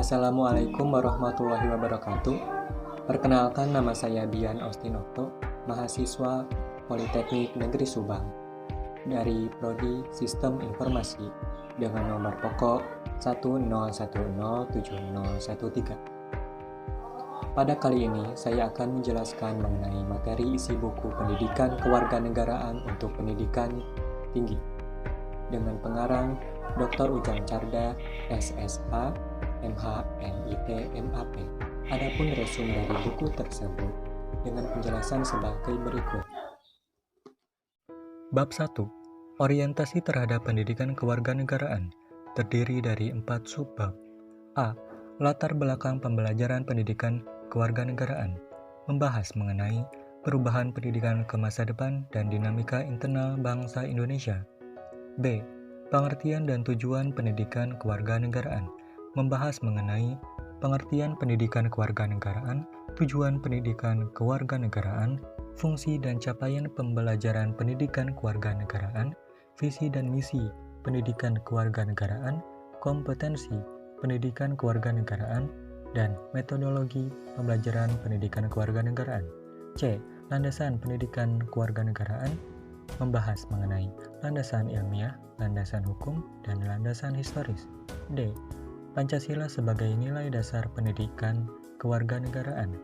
Assalamualaikum warahmatullahi wabarakatuh. Perkenalkan, nama saya Bian Austinokto, mahasiswa Politeknik Negeri Subang dari Prodi Sistem Informasi dengan nomor pokok 101070113. Pada kali ini, saya akan menjelaskan mengenai materi isi buku Pendidikan Kewarganegaraan untuk Pendidikan Tinggi dengan pengarang Dr. Ujang Carda, SSA, MH, MIT, MAP. Adapun resume dari buku tersebut dengan penjelasan sebagai berikut. Bab 1. Orientasi terhadap pendidikan kewarganegaraan terdiri dari 4 subbab. A. Latar belakang pembelajaran pendidikan kewarganegaraan membahas mengenai perubahan pendidikan ke masa depan dan dinamika internal bangsa Indonesia. B. Pengertian dan tujuan pendidikan kewarganegaraan membahas mengenai pengertian pendidikan kewarganegaraan, tujuan pendidikan kewarganegaraan, fungsi dan capaian pembelajaran pendidikan kewarganegaraan, visi dan misi pendidikan kewarganegaraan, kompetensi pendidikan kewarganegaraan, dan metodologi pembelajaran pendidikan kewarganegaraan. C. Landasan pendidikan kewarganegaraan membahas mengenai landasan ilmiah, landasan hukum, dan landasan historis. D. Pancasila sebagai nilai dasar pendidikan kewarganegaraan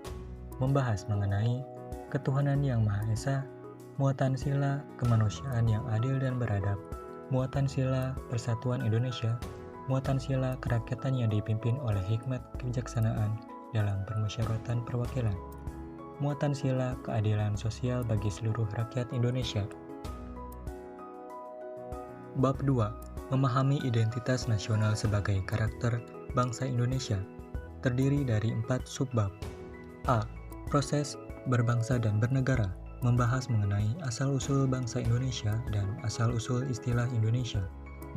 membahas mengenai ketuhanan yang Maha Esa, muatan sila kemanusiaan yang adil dan beradab, muatan sila persatuan Indonesia, muatan sila kerakyatan yang dipimpin oleh hikmat kebijaksanaan dalam permusyawaratan perwakilan, muatan sila keadilan sosial bagi seluruh rakyat Indonesia. Bab 2. Memahami identitas nasional sebagai karakter bangsa Indonesia terdiri dari 4 subbab. A. Proses berbangsa dan bernegara membahas mengenai asal-usul bangsa Indonesia dan asal-usul istilah Indonesia.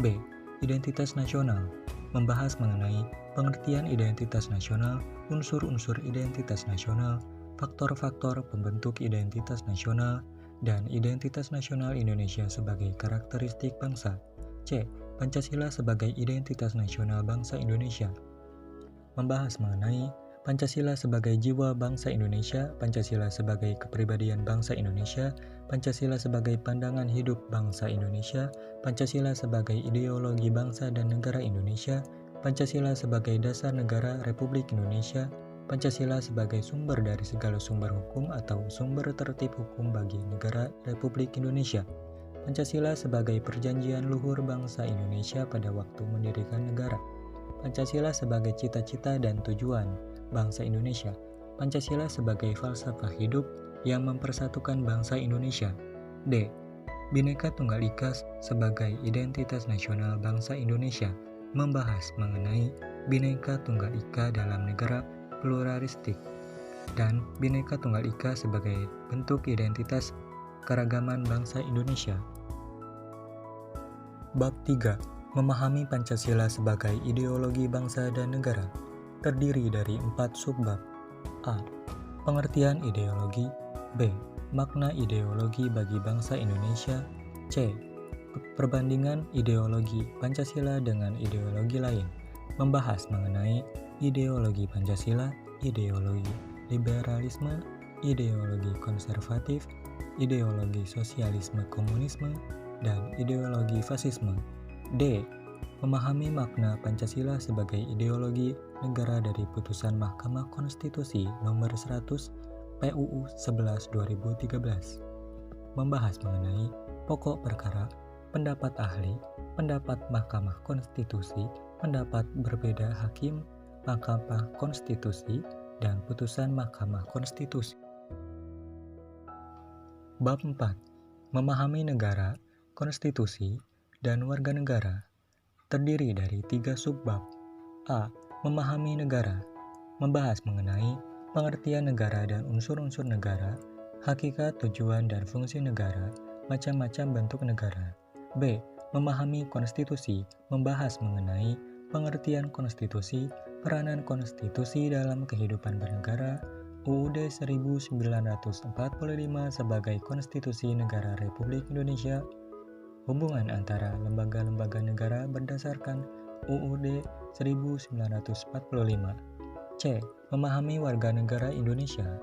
B. Identitas nasional membahas mengenai pengertian identitas nasional, unsur-unsur identitas nasional, faktor-faktor pembentuk identitas nasional, dan identitas nasional Indonesia sebagai karakteristik bangsa. C. Pancasila sebagai identitas nasional bangsa Indonesia membahas mengenai Pancasila sebagai jiwa bangsa Indonesia, Pancasila sebagai kepribadian bangsa Indonesia, Pancasila sebagai pandangan hidup bangsa Indonesia, Pancasila sebagai ideologi bangsa dan negara Indonesia, Pancasila sebagai dasar negara Republik Indonesia, Pancasila sebagai sumber dari segala sumber hukum atau sumber tertib hukum bagi negara Republik Indonesia, Pancasila sebagai perjanjian luhur bangsa Indonesia pada waktu mendirikan negara, Pancasila sebagai cita-cita dan tujuan bangsa Indonesia, Pancasila sebagai falsafah hidup yang mempersatukan bangsa Indonesia. D. Bhinneka Tunggal Ika sebagai identitas nasional bangsa Indonesia membahas mengenai Bhinneka Tunggal Ika dalam negara pluralistik dan Bhinneka Tunggal Ika sebagai bentuk identitas keragaman bangsa Indonesia. Bab 3. Memahami Pancasila sebagai ideologi bangsa dan negara terdiri dari 4 subbab. A. Pengertian ideologi. B. Makna ideologi bagi bangsa Indonesia. C. Perbandingan ideologi Pancasila dengan ideologi lain membahas mengenai ideologi Pancasila, ideologi liberalisme, ideologi konservatif, ideologi sosialisme komunisme, dan ideologi fasisme. D. Memahami makna Pancasila sebagai ideologi negara dari putusan Mahkamah Konstitusi nomor 100 PUU 11 2013 membahas mengenai pokok perkara, pendapat ahli, pendapat Mahkamah Konstitusi, pendapat berbeda hakim Mahkamah Konstitusi, dan putusan Mahkamah Konstitusi. Bab 4. Memahami negara, konstitusi, dan warga negara terdiri dari 3 subbab. A. Memahami negara membahas mengenai pengertian negara dan unsur-unsur negara, hakikat, tujuan, dan fungsi negara, macam-macam bentuk negara. B. Memahami konstitusi membahas mengenai pengertian konstitusi, peranan konstitusi dalam kehidupan bernegara, UUD 1945 sebagai konstitusi negara Republik Indonesia, hubungan antara lembaga-lembaga negara berdasarkan UUD 1945. C. Memahami warga negara Indonesia,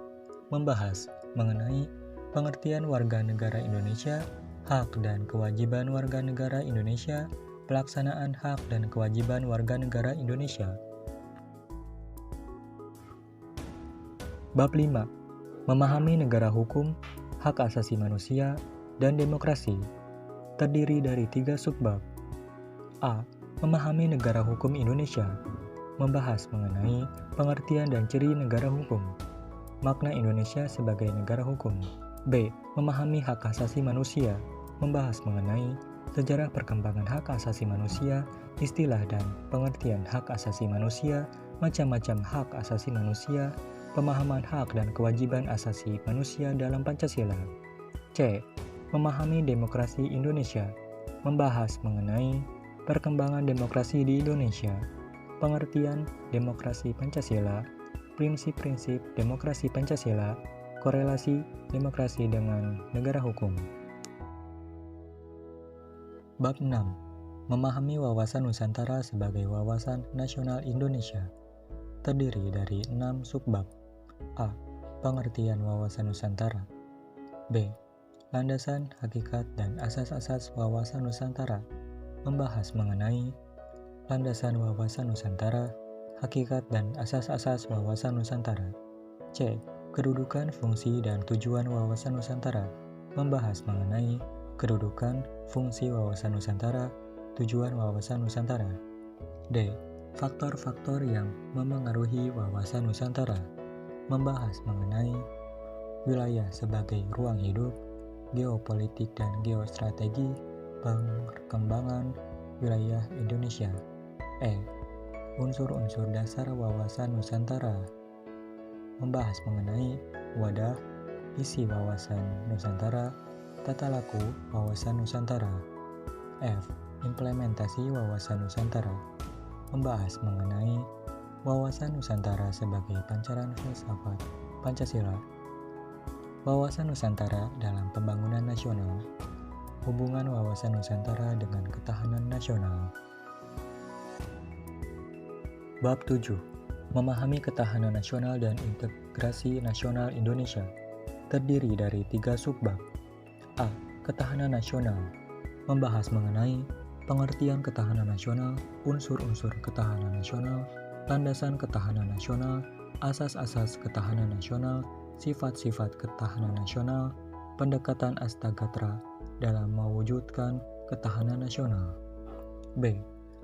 membahas mengenai pengertian warga negara Indonesia, hak dan kewajiban warga negara Indonesia, pelaksanaan hak dan kewajiban warga negara Indonesia. Bab 5. Memahami negara hukum, hak asasi manusia, dan demokrasi. Terdiri dari 3 subbab. A. Memahami negara hukum Indonesia, membahas mengenai pengertian dan ciri negara hukum, makna Indonesia sebagai negara hukum. B. Memahami hak asasi manusia, membahas mengenai sejarah perkembangan hak asasi manusia, istilah dan pengertian hak asasi manusia, macam-macam hak asasi manusia, pemahaman hak dan kewajiban asasi manusia dalam Pancasila. C. Memahami demokrasi Indonesia, membahas mengenai perkembangan demokrasi di Indonesia, pengertian demokrasi Pancasila, prinsip-prinsip demokrasi Pancasila, korelasi demokrasi dengan negara hukum. Bab 6. Memahami wawasan Nusantara sebagai wawasan nasional Indonesia. Terdiri dari 6 subbab. A. Pengertian wawasan Nusantara. B. Landasan, hakikat, dan asas-asas wawasan Nusantara, membahas mengenai landasan wawasan Nusantara, hakikat, dan asas-asas wawasan Nusantara. C. Kedudukan, fungsi, dan tujuan wawasan Nusantara, membahas mengenai kedudukan, fungsi wawasan Nusantara, tujuan wawasan Nusantara. D. Faktor-faktor yang memengaruhi wawasan Nusantara, membahas mengenai wilayah sebagai ruang hidup, geopolitik dan geostrategi, perkembangan wilayah Indonesia. E. Unsur-unsur dasar wawasan Nusantara, membahas mengenai wadah, isi wawasan Nusantara, tata laku wawasan Nusantara. F. Implementasi wawasan Nusantara, membahas mengenai wawasan Nusantara sebagai pancaran filsafat Pancasila. Wawasan Nusantara dalam pembangunan nasional, hubungan wawasan Nusantara dengan ketahanan nasional. Bab 7. Memahami ketahanan nasional dan integrasi nasional Indonesia. Terdiri dari 3 subbab. A. Ketahanan nasional, membahas mengenai pengertian ketahanan nasional, unsur-unsur ketahanan nasional, landasan ketahanan nasional, asas-asas ketahanan nasional, sifat-sifat ketahanan nasional, pendekatan Astagatra dalam mewujudkan ketahanan nasional. B.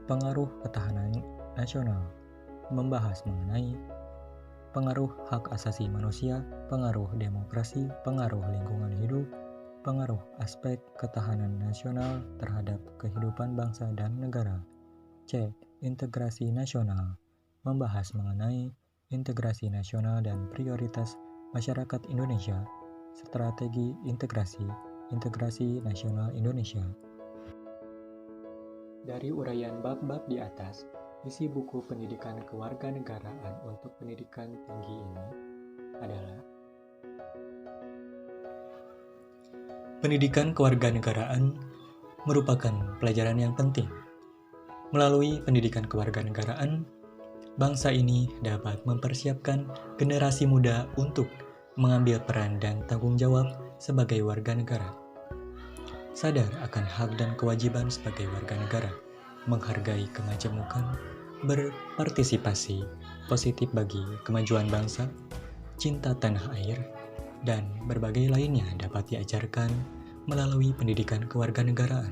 Pengaruh ketahanan nasional, membahas mengenai pengaruh hak asasi manusia, pengaruh demokrasi, pengaruh lingkungan hidup, pengaruh aspek ketahanan nasional terhadap kehidupan bangsa dan negara. C. Integrasi nasional, membahas mengenai integrasi nasional dan prioritas masyarakat Indonesia, strategi integrasi nasional Indonesia. Dari uraian bab-bab di atas, isi buku pendidikan kewarganegaraan untuk pendidikan tinggi ini adalah Pendidikan kewarganegaraan merupakan pelajaran yang penting. Melalui pendidikan kewarganegaraan, bangsa ini dapat mempersiapkan generasi muda untuk mengambil peran dan tanggung jawab sebagai warga negara. Sadar akan hak dan kewajiban sebagai warga negara, menghargai kemajemukan, berpartisipasi positif bagi kemajuan bangsa, cinta tanah air, dan berbagai lainnya dapat diajarkan melalui pendidikan kewarganegaraan,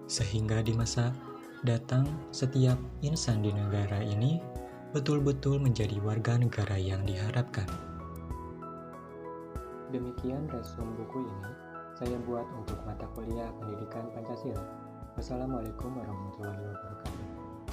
sehingga di masa datang setiap insan di negara ini betul-betul menjadi warga negara yang diharapkan. Demikian resum buku ini saya buat untuk mata kuliah Pendidikan Pancasila. Wassalamualaikum warahmatullahi wabarakatuh.